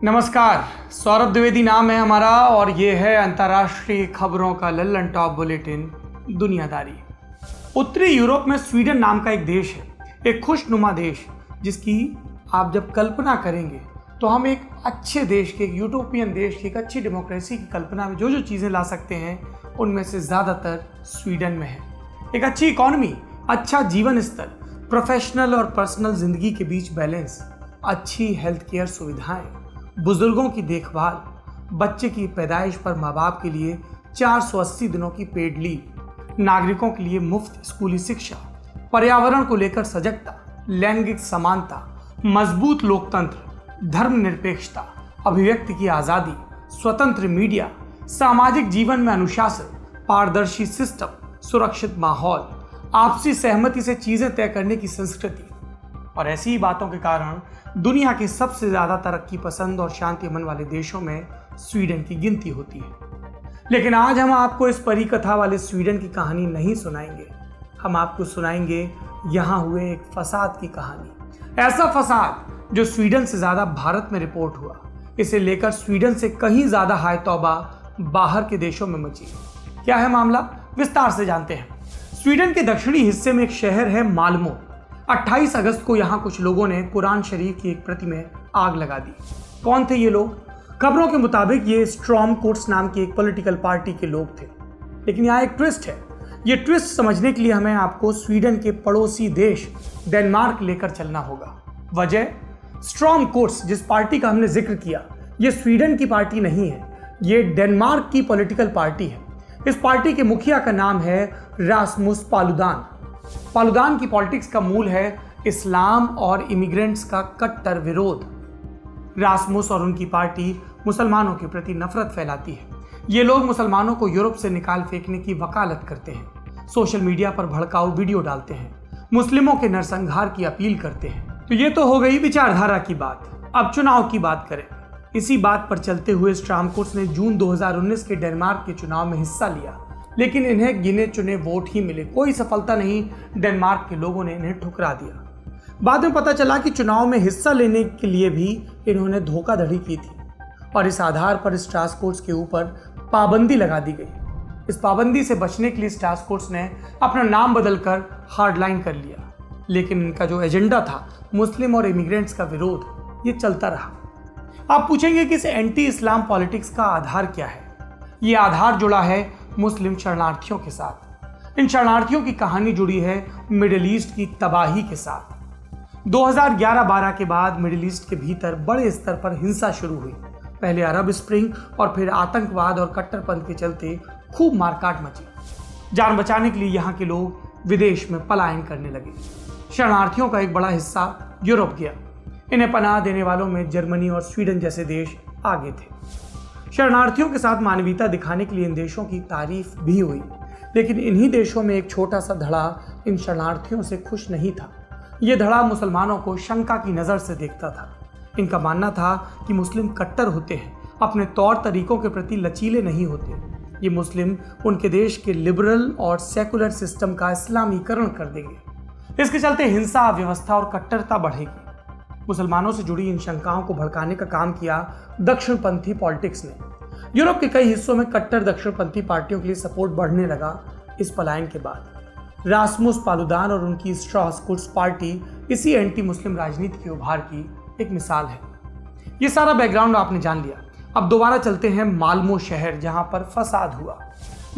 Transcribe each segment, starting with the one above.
नमस्कार, सौरभ द्विवेदी नाम है हमारा और ये है अंतर्राष्ट्रीय खबरों का लल्लन टॉप बुलेटिन दुनियादारी। उत्तरी यूरोप में स्वीडन नाम का एक देश है, एक खुशनुमा देश जिसकी आप जब कल्पना करेंगे तो हम एक अच्छे देश के, एक यूटोपियन देश की, एक अच्छी डेमोक्रेसी की कल्पना में जो जो चीज़ें ला सकते हैं उनमें से ज़्यादातर स्वीडन में है। एक अच्छी इकॉनमी, अच्छा जीवन स्तर, प्रोफेशनल और पर्सनल जिंदगी के बीच बैलेंस, अच्छी हेल्थ केयर सुविधाएं, बुजुर्गों की देखभाल, बच्चे की पैदाइश पर माँ बाप के लिए 480 दिनों की पेड लीव, नागरिकों के लिए मुफ्त स्कूली शिक्षा, पर्यावरण को लेकर सजगता, लैंगिक समानता, मजबूत लोकतंत्र, धर्मनिरपेक्षता, अभिव्यक्ति की आज़ादी, स्वतंत्र मीडिया, सामाजिक जीवन में अनुशासन, पारदर्शी सिस्टम, सुरक्षित माहौल, आपसी सहमति से चीज़ें तय करने की संस्कृति। और ऐसी ही बातों के कारण दुनिया के सबसे ज़्यादा तरक्की पसंद और शांति अमन वाले देशों में स्वीडन की गिनती होती है। लेकिन आज हम आपको इस परी कथा वाले स्वीडन की कहानी नहीं सुनाएंगे, हम आपको सुनाएंगे यहाँ हुए एक फसाद की कहानी। ऐसा फसाद जो स्वीडन से ज़्यादा भारत में रिपोर्ट हुआ, इसे लेकर स्वीडन से कहीं ज़्यादा हाय तौबा बाहर के देशों में मची। क्या है मामला, विस्तार से जानते हैं। स्वीडन के दक्षिणी हिस्से में एक शहर है माल्मो। 28 अगस्त को यहाँ कुछ लोगों ने कुरान शरीफ की एक प्रति में आग लगा दी। कौन थे ये लोग? खबरों के मुताबिक ये स्ट्रॉम कोर्ट्स नाम की एक पॉलिटिकल पार्टी के लोग थे। लेकिन यहाँ एक ट्विस्ट है। ये ट्विस्ट समझने के लिए हमें आपको स्वीडन के पड़ोसी देश डेनमार्क लेकर चलना होगा। वजह, स्ट्रॉम कोर्ट्स जिस पार्टी का हमने जिक्र किया, ये स्वीडन की पार्टी नहीं है, ये डेनमार्क की पॉलिटिकल पार्टी है। इस पार्टी के मुखिया का नाम है रासमुस पालुदान। पालुदान की पॉलिटिक्स का मूल है इस्लाम और इमिग्रेंट्स का कट्टर विरोध। रासमुस और उनकी पार्टी मुसलमानों के प्रति नफरत फैलाती है। ये लोग मुसलमानों को यूरोप से निकाल फेंकने की वकालत करते हैं, सोशल मीडिया पर भड़काऊ वीडियो डालते हैं, मुस्लिमों के नरसंहार की अपील करते हैं। तो ये तो हो गई विचारधारा की बात। अब चुनाव की बात करें। इसी बात पर चलते हुए स्ट्रॉम कोर्ट्स ने जून 2019 के डेनमार्क के चुनाव में हिस्सा लिया, लेकिन इन्हें गिने चुने वोट ही मिले। कोई सफलता नहीं, डेनमार्क के लोगों ने इन्हें ठुकरा दिया। बाद में पता चला कि चुनाव में हिस्सा लेने के लिए भी इन्होंने धोखाधड़ी की थी और इस आधार पर स्ट्रासकोर्ट्स के ऊपर पाबंदी लगा दी गई। इस पाबंदी से बचने के लिए स्ट्रासकोर्ट्स ने अपना नाम बदलकर हार्डलाइन कर लिया। लेकिन इनका जो एजेंडा था, मुस्लिम और इमिग्रेंट्स का विरोध, ये चलता रहा। आप पूछेंगे कि इस एंटी इस्लाम पॉलिटिक्स का आधार क्या है? ये आधार जुड़ा है मुस्लिम शरणार्थियों के साथ। इन शरणार्थियों की कहानी जुड़ी है मिडिल ईस्ट की तबाही के साथ। 2011-12 के बाद मिडिल ईस्ट के भीतर बड़े स्तर पर हिंसा शुरू हुई। पहले अरब स्प्रिंग और फिर आतंकवाद और कट्टरपंथ के चलते खूब मारकाट मची। जान बचाने के लिए यहाँ के लोग विदेश में पलायन करने लगे। शरणार्थियों का एक बड़ा हिस्सा यूरोप गया। इन्हें पनाह देने वालों में जर्मनी और स्वीडन जैसे देश आगे थे। शरणार्थियों के साथ मानवीयता दिखाने के लिए इन देशों की तारीफ भी हुई। लेकिन इन्हीं देशों में एक छोटा सा धड़ा इन शरणार्थियों से खुश नहीं था। ये धड़ा मुसलमानों को शंका की नज़र से देखता था। इनका मानना था कि मुस्लिम कट्टर होते हैं, अपने तौर तरीकों के प्रति लचीले नहीं होते। ये मुस्लिम उनके देश के लिबरल और सेकुलर सिस्टम का इस्लामीकरण कर देंगे। इसके चलते हिंसा, अव्यवस्था और कट्टरता बढ़ेगी। मुसलमानों से जुड़ी इन शंकाओं को भड़काने का काम किया दक्षिणपंथी पॉलिटिक्स ने। यूरोप के कई हिस्सों में कट्टर दक्षिणपंथी पार्टियों के लिए सपोर्ट बढ़ने लगा। इस पलायन के बाद रासमुस पालुदान और उनकी स्ट्रासकोर्ट्स पार्टी इसी एंटी मुस्लिम राजनीति के उभार की एक मिसाल है। ये सारा बैकग्राउंड आपने जान लिया। अब दोबारा चलते हैं माल्मो शहर, जहां पर फसाद हुआ।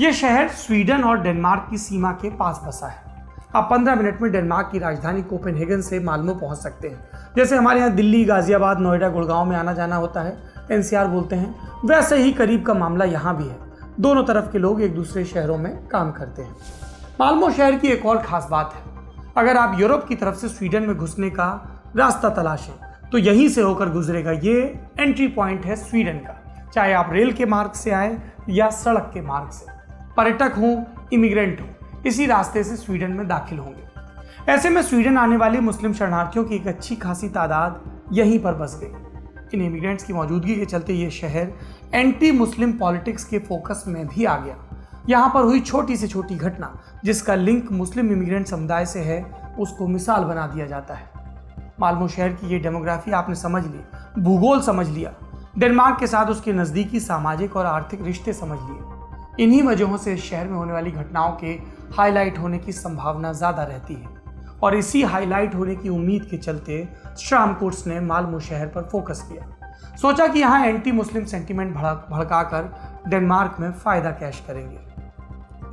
यह शहर स्वीडन और डेनमार्क की सीमा के पास बसा है। आप 15 मिनट में डेनमार्क की राजधानी कोपेनहेगन से माल्मो पहुंच सकते हैं। जैसे हमारे यहाँ दिल्ली, गाजियाबाद, नोएडा, गुड़गांव में आना जाना होता है, एनसीआर बोलते हैं, वैसे ही करीब का मामला यहाँ भी है। दोनों तरफ के लोग एक दूसरे शहरों में काम करते हैं। माल्मो शहर की एक और खास बात है। अगर आप यूरोप की तरफ से स्वीडन में घुसने का रास्ता तलाशें तो यहीं से होकर गुजरेगा। ये एंट्री पॉइंट है स्वीडन का, चाहे आप रेल के मार्ग से आए या सड़क के मार्ग से। पर्यटक हों, इमिग्रेंट हों, इसी रास्ते से स्वीडन में दाखिल होंगे। ऐसे में स्वीडन आने वाले मुस्लिम शरणार्थियों की एक अच्छी खासी तादाद यहीं पर बस गई। इन इमिग्रेंट्स की मौजूदगी के चलते ये शहर एंटी मुस्लिम पॉलिटिक्स के फोकस में भी आ गया। यहाँ पर हुई छोटी से छोटी घटना जिसका लिंक मुस्लिम इमिग्रेंट समुदाय से है, उसको मिसाल बना दिया जाता है। माल्मो शहर की ये डेमोग्राफी आपने समझ ली, भूगोल समझ लिया, डेनमार्क के साथ उसके नज़दीकी सामाजिक और आर्थिक रिश्ते समझ लिए। इन्हीं वजहों से इस शहर में होने वाली घटनाओं के हाईलाइट होने की संभावना ज़्यादा रहती है और इसी हाईलाइट होने की उम्मीद के चलते श्रामकुर्स ने माल्मो शहर पर फोकस किया। सोचा कि यहाँ एंटी मुस्लिम सेंटीमेंट भड़काकर डेनमार्क में फ़ायदा कैश करेंगे।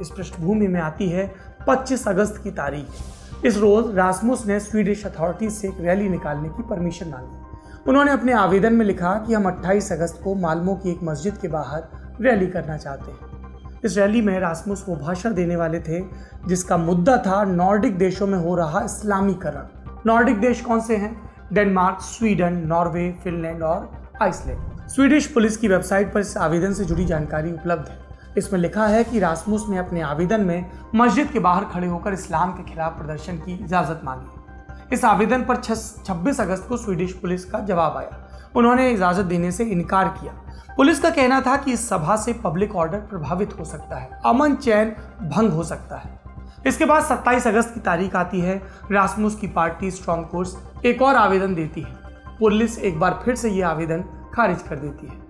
इस पृष्ठभूमि में आती है 25 अगस्त की तारीख। इस रोज़ रासमुस ने स्वीडिश अथॉरिटीज से एक रैली निकालने की परमिशन मांगी। उन्होंने अपने आवेदन में लिखा कि हम 28 अगस्त को माल्मो की एक मस्जिद के बाहर रैली करना चाहते हैं। इस रैली में रासमुस वो भाषण देने वाले थे जिसका मुद्दा था नॉर्डिक देशों में हो रहा इस्लामीकरण। नॉर्डिक देश कौन से हैं? डेनमार्क, स्वीडन, नॉर्वे, फिनलैंड और आइसलैंड। स्वीडिश पुलिस की वेबसाइट पर इस आवेदन से जुड़ी जानकारी उपलब्ध है। इसमें लिखा है कि रासमुस ने अपने आवेदन में मस्जिद के बाहर खड़े होकर इस्लाम के खिलाफ प्रदर्शन की इजाज़त मांगी। इस आवेदन पर 26 अगस्त को स्वीडिश पुलिस का जवाब आया। उन्होंने इजाज़त देने से इनकार किया। पुलिस का कहना था कि इस सभा से पब्लिक ऑर्डर प्रभावित हो सकता है, अमन चैन भंग हो सकता है। इसके बाद 27 अगस्त की तारीख आती है। रासमुस की पार्टी श्रामकुर्स एक और आवेदन देती है। पुलिस एक बार फिर से ये आवेदन खारिज कर देती है।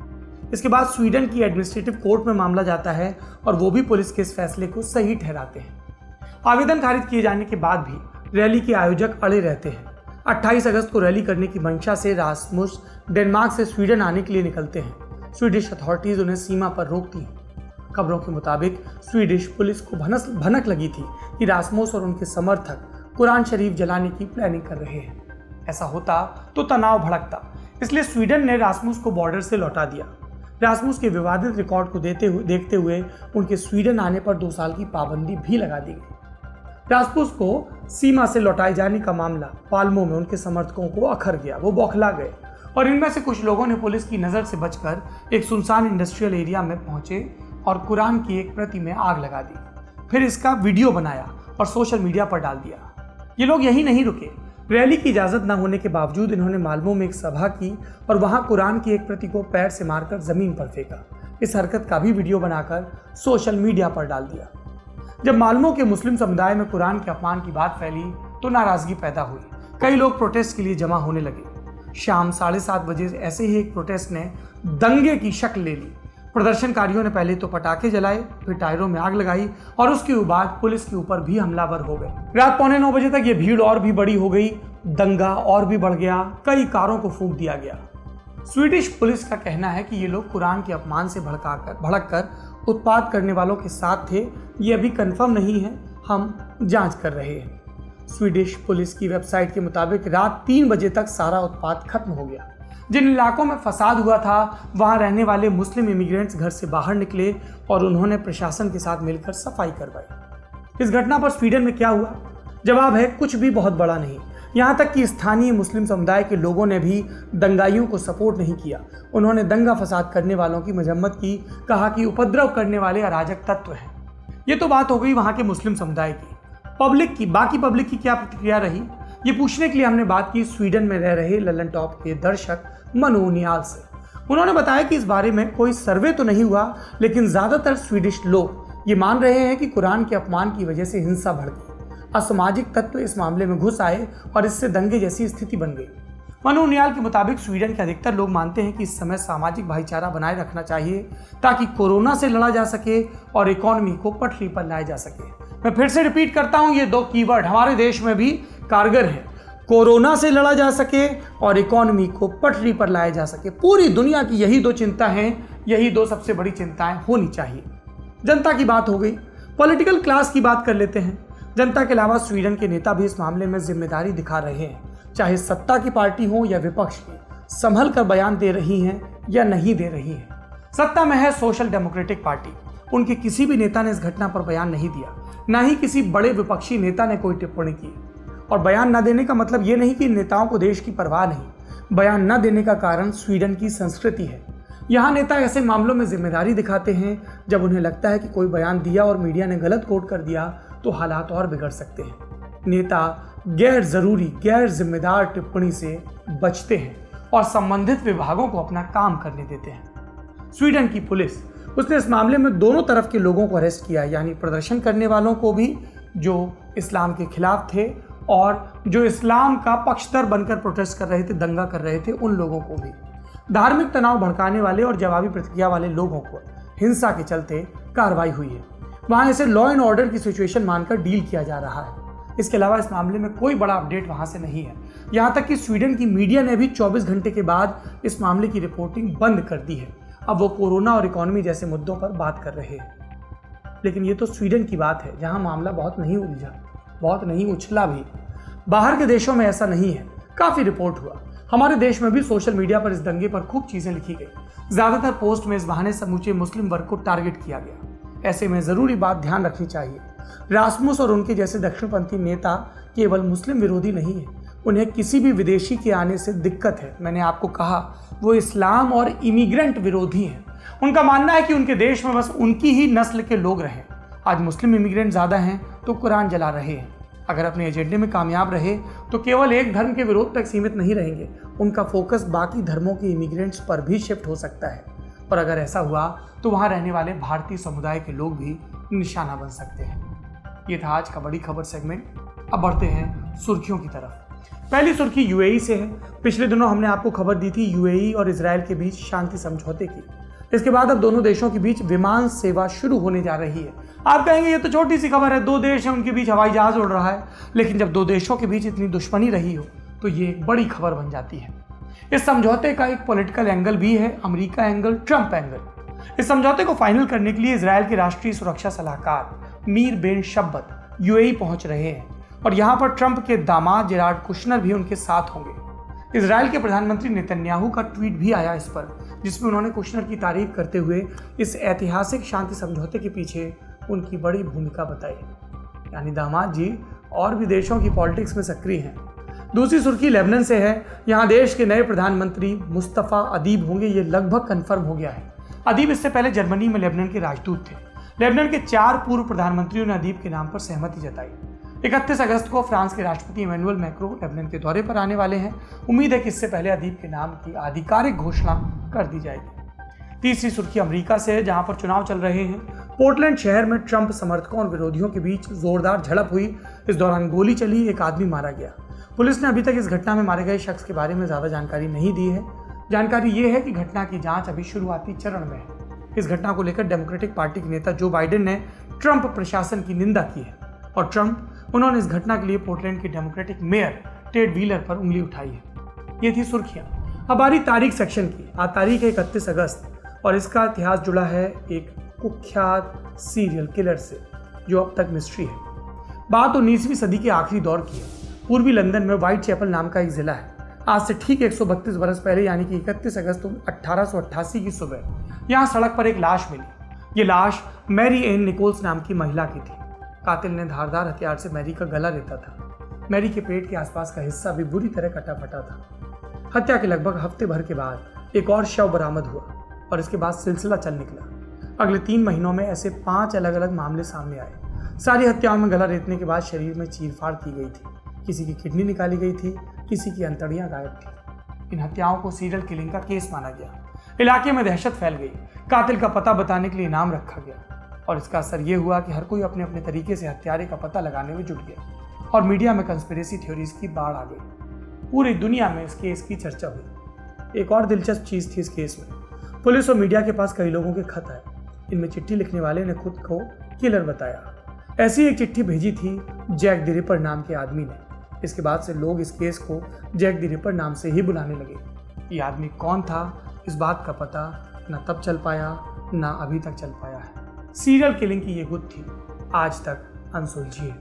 इसके बाद स्वीडन की एडमिनिस्ट्रेटिव कोर्ट में मामला जाता है और वो भी पुलिस के इस फैसले को सही ठहराते हैं। आवेदन खारिज किए जाने के बाद भी रैली के आयोजक अड़े रहते हैं। 28 अगस्त को रैली करने की मंशा से रासमुस डेनमार्क से स्वीडन आने के लिए निकलते हैं। स्वीडिश अथॉरिटीज उन्हें सीमा पर रोकती हैं। खबरों के मुताबिक स्वीडिश पुलिस को भनक लगी थी कि रासमुस और उनके समर्थक कुरान शरीफ जलाने की प्लानिंग कर रहे हैं। ऐसा होता तो तनाव भड़कता, इसलिए स्वीडन ने रासमुस को बॉर्डर से लौटा दिया। रासमुस के विवादित रिकॉर्ड को देखते हुए उनके स्वीडन आने पर 2 साल की पाबंदी भी लगा दी गई। रासमुस को सीमा से लौटाए जाने का मामला माल्मो में उनके समर्थकों को अखर गया। वो बौखला गए और इनमें से कुछ लोगों ने पुलिस की नज़र से बचकर एक सुनसान इंडस्ट्रियल एरिया में पहुंचे और कुरान की एक प्रति में आग लगा दी। फिर इसका वीडियो बनाया और सोशल मीडिया पर डाल दिया। ये लोग यहीं नहीं रुके। रैली की इजाज़त न होने के बावजूद इन्होंने माल्मो में एक सभा की और वहां कुरान की एक प्रति को पैर से मारकर ज़मीन पर फेंका। इस हरकत का भी वीडियो बनाकर सोशल मीडिया पर डाल दिया। जब माल्मो के मुस्लिम समुदाय में कुरान के अपमान की बात फैली तो नाराज़गी पैदा हुई। कई लोग प्रोटेस्ट के लिए जमा होने लगे। शाम 7:30 बजे ऐसे ही एक प्रोटेस्ट ने दंगे की शक्ल ले ली। प्रदर्शनकारियों ने पहले तो पटाखे जलाए, फिर टायरों में आग लगाई और उसके बाद पुलिस के ऊपर भी हमलावर हो गए। रात 8:45 बजे तक ये भीड़ और भी बड़ी हो गई। दंगा और भी बढ़ गया। कई कारों को फूंक दिया गया। स्वीडिश पुलिस का कहना है कि ये लोग कुरान के अपमान से भड़ककर उत्पात करने वालों के साथ थे। ये अभी कंफर्म नहीं है, हम जांच कर रहे हैं। स्वीडिश पुलिस की वेबसाइट के मुताबिक रात 3 बजे तक सारा उत्पात खत्म हो गया। जिन इलाकों में फसाद हुआ था वहां रहने वाले मुस्लिम इमिग्रेंट्स घर से बाहर निकले और उन्होंने प्रशासन के साथ मिलकर सफाई करवाई। इस घटना पर स्वीडन में क्या हुआ? जवाब है कुछ भी बहुत बड़ा नहीं। यहाँ तक कि स्थानीय मुस्लिम समुदाय के लोगों ने भी दंगाइयों को सपोर्ट नहीं किया। उन्होंने दंगा फसाद करने वालों की मजम्मत की, कहा कि उपद्रव करने वाले अराजक तत्व हैं। ये तो बात हो गई वहाँ के मुस्लिम समुदाय की। बाकी पब्लिक की क्या प्रतिक्रिया रही, ये पूछने के लिए हमने बात की स्वीडन में रह रहे लल्लनटॉप के दर्शक मनु उनियाल से। उन्होंने बताया कि इस बारे में कोई सर्वे तो नहीं हुआ, लेकिन ज़्यादातर स्वीडिश लोग ये मान रहे हैं कि कुरान के अपमान की वजह से हिंसा भड़की। असामाजिक तत्व इस मामले में घुस आए और इससे दंगे जैसी स्थिति बन गई। मनु उनियाल के मुताबिक स्वीडन के अधिकतर लोग मानते हैं कि इस समय सामाजिक भाईचारा बनाए रखना चाहिए ताकि कोरोना से लड़ा जा सके और इकोनॉमी को पटरी पर लाया जा सके। मैं फिर से रिपीट करता हूं, ये 2 कीवर्ड हमारे देश में भी कारगर हैं। कोरोना से लड़ा जा सके और इकोनॉमी को पटरी पर लाया जा सके। पूरी दुनिया की यही 2 चिंता हैं, यही 2 सबसे बड़ी चिंताएं होनी चाहिए। जनता की बात हो गई, पॉलिटिकल क्लास की बात कर लेते हैं। जनता के अलावा स्वीडन के नेता भी इस मामले में जिम्मेदारी दिखा रहे हैं। चाहे सत्ता की पार्टी हो या विपक्ष की, संभल कर बयान दे रही हैं या नहीं दे रही हैं। सत्ता में है सोशल डेमोक्रेटिक पार्टी। उनके किसी भी नेता ने इस घटना पर बयान नहीं दिया, ना ही किसी बड़े विपक्षी नेता ने कोई टिप्पणी की। और बयान न देने का मतलब ये नहीं कि नेताओं को देश की परवाह नहीं। बयान न देने का कारण स्वीडन की संस्कृति है। यहाँ नेता ऐसे मामलों में जिम्मेदारी दिखाते हैं जब उन्हें लगता है कि कोई बयान दिया और मीडिया ने गलत कोट कर दिया तो हालात और बिगड़ सकते हैं। नेता गैर जरूरी, गैर जिम्मेदार टिप्पणी से बचते हैं और संबंधित विभागों को अपना काम करने देते हैं। स्वीडन की पुलिस, उसने इस मामले में दोनों तरफ के लोगों को अरेस्ट किया, यानी प्रदर्शन करने वालों को भी जो इस्लाम के खिलाफ थे और जो इस्लाम का पक्षधर बनकर प्रोटेस्ट कर रहे थे, दंगा कर रहे थे, उन लोगों को भी। धार्मिक तनाव भड़काने वाले और जवाबी प्रतिक्रिया वाले लोगों को हिंसा के चलते कार्रवाई हुई है। वहां इसे लॉ एंड ऑर्डर की सिचुएशन मानकर डील किया जा रहा है। इसके अलावा इस मामले में कोई बड़ा अपडेट वहां से नहीं है। यहां तक कि स्वीडन की मीडिया ने भी 24 घंटे के बाद इस मामले की रिपोर्टिंग बंद कर दी है। अब वो कोरोना और इकोनॉमी जैसे मुद्दों पर बात कर रहे हैं। लेकिन ये तो स्वीडन की बात है, जहां मामला बहुत नहीं उलझा, बहुत नहीं उछला भी। बाहर के देशों में ऐसा नहीं है। काफी रिपोर्ट हुआ। हमारे देश में भी सोशल मीडिया पर इस दंगे पर खूब चीजें लिखी गई। ज्यादातर पोस्ट में इस बहाने समूचे मुस्लिम वर्ग को टारगेट किया गया। ऐसे में जरूरी बात ध्यान रखनी चाहिए, रासमुस और उनके जैसे दक्षिणपंथी नेता केवल मुस्लिम विरोधी नहीं है, उन्हें किसी भी विदेशी के आने से दिक्कत है। मैंने आपको कहा, वो इस्लाम और इमिग्रेंट विरोधी हैं। उनका मानना है कि उनके देश में बस उनकी ही नस्ल के लोग रहें। आज मुस्लिम इमिग्रेंट ज्यादा हैं तो कुरान जला रहे हैं। अगर अपने एजेंडे में कामयाब रहे तो केवल एक धर्म के विरोध तक सीमित नहीं रहेंगे, उनका फोकस बाकी धर्मों के इमिग्रेंट्स पर भी शिफ्ट हो सकता है। और अगर ऐसा हुआ तो वहां रहने वाले भारतीय समुदाय के लोग भी निशाना बन सकते हैं। ये था आज का बड़ी खबर सेगमेंट। अब बढ़ते हैं सुर्खियों की तरफ। पहली सुर्खी यूएई से है। पिछले दिनों हमने आपको खबर दी थी यूएई और इजराइल के बीच शांति समझौते की। इसके बाद अब दोनों देशों के बीच विमान सेवा शुरू होने जा रही है। आप कहेंगे ये तो छोटी सी खबर है, दो देश हैं, उनके बीच हवाई जहाज उड़ रहा है। लेकिन जब दो देशों के बीच इतनी दुश्मनी रही हो तो ये एक बड़ी खबर बन जाती है। इस समझौते का एक पॉलिटिकल एंगल भी है, अमेरिका एंगल, ट्रंप एंगल। इस समझौते को फाइनल करने के लिए इजराइल के राष्ट्रीय सुरक्षा सलाहकार मीर बेन शब्बत यूएई पहुंच रहे हैं और यहां पर ट्रंप के दामाद जेराड कुशनर भी उनके साथ होंगे। इजराइल के प्रधानमंत्री नेतन्याहू का ट्वीट भी आया इस पर, जिसमें उन्होंने कुशनर की तारीफ करते हुए इस ऐतिहासिक शांति समझौते के पीछे उनकी बड़ी भूमिका बताई। यानी दामाद जी और भी देशों की पॉलिटिक्स में सक्रिय हैं। दूसरी सुर्खी लेबनान से है। यहाँ देश के नए प्रधानमंत्री मुस्तफा अदीब होंगे, ये लगभग कंफर्म हो गया है। अदीब इससे पहले जर्मनी में लेबनान के राजदूत थे। लेबनान के 4 पूर्व प्रधानमंत्रियों ने अदीब के नाम पर सहमति जताई। 31 अगस्त को फ्रांस के राष्ट्रपति इमैनुअल मैक्रों लेबनान के दौरे पर आने वाले हैं। उम्मीद है कि इससे पहले अदीब के नाम की आधिकारिक घोषणा कर दी जाएगी। तीसरी सुर्खी अमेरिका से है, जहां पर चुनाव चल रहे हैं। पोर्टलैंड शहर में ट्रंप समर्थकों और विरोधियों के बीच जोरदार झड़प हुई। इस दौरान गोली चली, एक आदमी मारा गया। पुलिस ने अभी तक इस घटना में मारे गए शख्स के बारे में ज्यादा जानकारी नहीं दी है। जानकारी ये है कि घटना की जांच अभी शुरुआती चरण में है। इस घटना को लेकर डेमोक्रेटिक पार्टी के नेता जो बाइडेन ने ट्रंप प्रशासन की निंदा की है और उन्होंने इस घटना के लिए पोर्टलैंड के डेमोक्रेटिक मेयर टेड व्हीलर पर उंगली उठाई है। ये थी सुर्खियां। अब आ रही तारीख सेक्शन की। आज तारीख है 31 अगस्त और इसका इतिहास जुड़ा है एक कुख्यात सीरियल किलर से जो अब तक मिस्ट्री है। बात 19वीं सदी के आखिरी दौर की है। पूर्वी लंदन में व्हाइट चैपल नाम का एक जिला है। आज से ठीक 132 बरस पहले यानी कि 31 अगस्त 1888 की सुबह यहाँ सड़क पर एक लाश मिली। ये लाश मैरी एन निकोल्स नाम की महिला की थी। कातिल ने धारदार हथियार से मैरी का गला रेता था। मैरी के पेट के आसपास का हिस्सा भी बुरी तरह कटा फटा था। हत्या के लगभग हफ्ते भर के बाद एक और शव बरामद हुआ और इसके बाद सिलसिला चल निकला। अगले 3 महीनों में ऐसे 5 अलग अलग मामले सामने आए। सारी हत्याओं में गला रेतने के बाद शरीर में चीरफाड़ की गई थी। किसी की किडनी निकाली गई थी, किसी की अंतड़ियां गायब थी। इन हत्याओं को सीरियल किलिंग का केस माना गया। इलाके में दहशत फैल गई। कातिल का पता बताने के लिए इनाम रखा गया और इसका असर यह हुआ कि हर कोई अपने अपने तरीके से हत्यारे का पता लगाने में जुट गया और मीडिया में कंस्पिरेसी थ्योरीज की बाढ़ आ गई। पूरी दुनिया में इस केस की चर्चा हुई। एक और दिलचस्प चीज थी इस केस में, पुलिस और मीडिया के पास कई लोगों के खत आए। इनमें चिट्ठी लिखने वाले ने खुद को किलर बताया। ऐसी एक चिट्ठी भेजी थी जैक द रिपर नाम के आदमी ने। इसके बाद से लोग इस केस को जैक द रिपर नाम से ही बुलाने लगे। ये आदमी कौन था, इस बात का पता न तब चल पाया न अभी तक चल पाया है। सीरियल किलिंग की ये गुत्थी आज तक अनसुलझी है।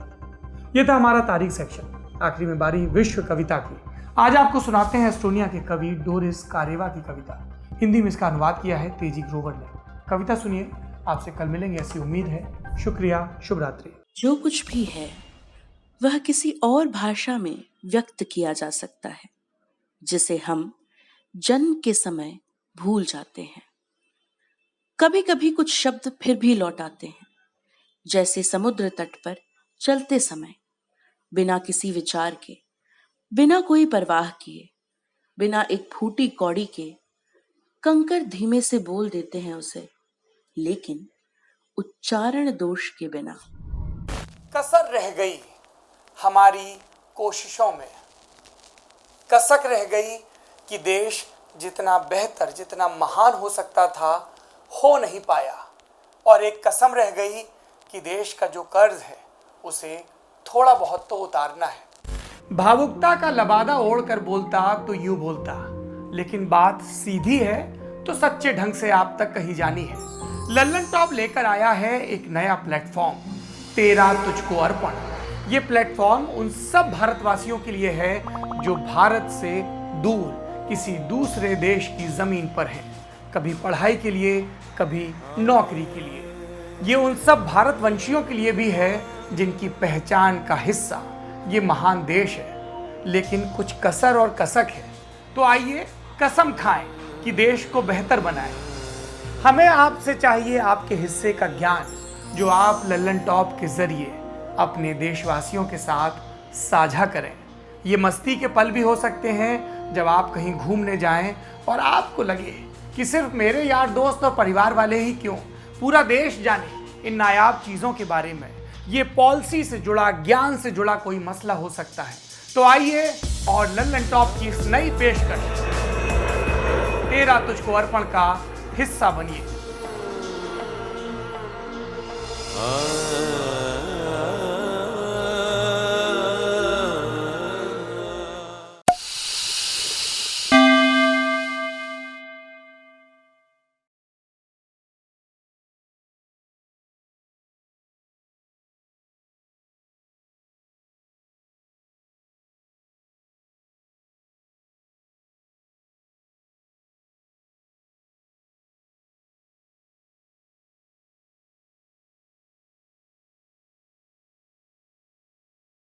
ये था हमारा तारीख सेक्शन। आखिरी में बारी विश्व कविता की। आज आपको सुनाते हैं एस्टोनिया के कवि डोरिस कारेवा की कविता। हिंदी में इसका अनुवाद किया है तेजी ग्रोवर ने। कविता सुनिए। आपसे कल मिलेंगे ऐसी उम्मीद है। शुक्रिया, शुभ रात्रि। जो कुछ भी है वह किसी और भाषा में व्यक्त किया जा सकता है, जिसे हम जन्म के समय भूल जाते हैं। कभी कभी कुछ शब्द फिर भी लौट आते हैं, जैसे समुद्र तट पर चलते समय, बिना किसी विचार के, बिना कोई परवाह किए, बिना एक फूटी कौड़ी के। कंकर धीमे से बोल देते हैं उसे, लेकिन उच्चारण दोष के बिना। कसर रह गई हमारी कोशिशों में, कसक रह गई कि देश जितना बेहतर, जितना महान हो सकता था, हो नहीं पाया। और एक कसम रह गई कि देश का जो कर्ज है उसे थोड़ा बहुत तो उतारना है। भावुकता का लबादा ओढ़कर बोलता तो यूं बोलता, लेकिन बात सीधी है तो सच्चे ढंग से आप तक कही जानी है। लल्लन टॉप लेकर आया है एक नया प्लेटफॉर्म, तेरा तुझको अर्पण। ये प्लेटफॉर्म उन सब भारतवासियों के लिए है जो भारत से दूर किसी दूसरे देश की जमीन पर हैं, कभी पढ़ाई के लिए, कभी नौकरी के लिए। ये उन सब भारतवंशियों के लिए भी है जिनकी पहचान का हिस्सा ये महान देश है, लेकिन कुछ कसर और कसक है। तो आइए कसम खाएं कि देश को बेहतर बनाएं। हमें आपसे चाहिए आपके हिस्से का ज्ञान, जो आप लल्लन टॉप के जरिए अपने देशवासियों के साथ साझा करें। ये मस्ती के पल भी हो सकते हैं जब आप कहीं घूमने जाएं और आपको लगे कि सिर्फ मेरे यार दोस्त और परिवार वाले ही क्यों, पूरा देश जाने इन नायाब चीज़ों के बारे में। ये पॉलिसी से जुड़ा, ज्ञान से जुड़ा कोई मसला हो सकता है। तो आइए और लल्लन टॉप की इस नई पेशकश तेरा तुझको अर्पण का हिस्सा बनिए।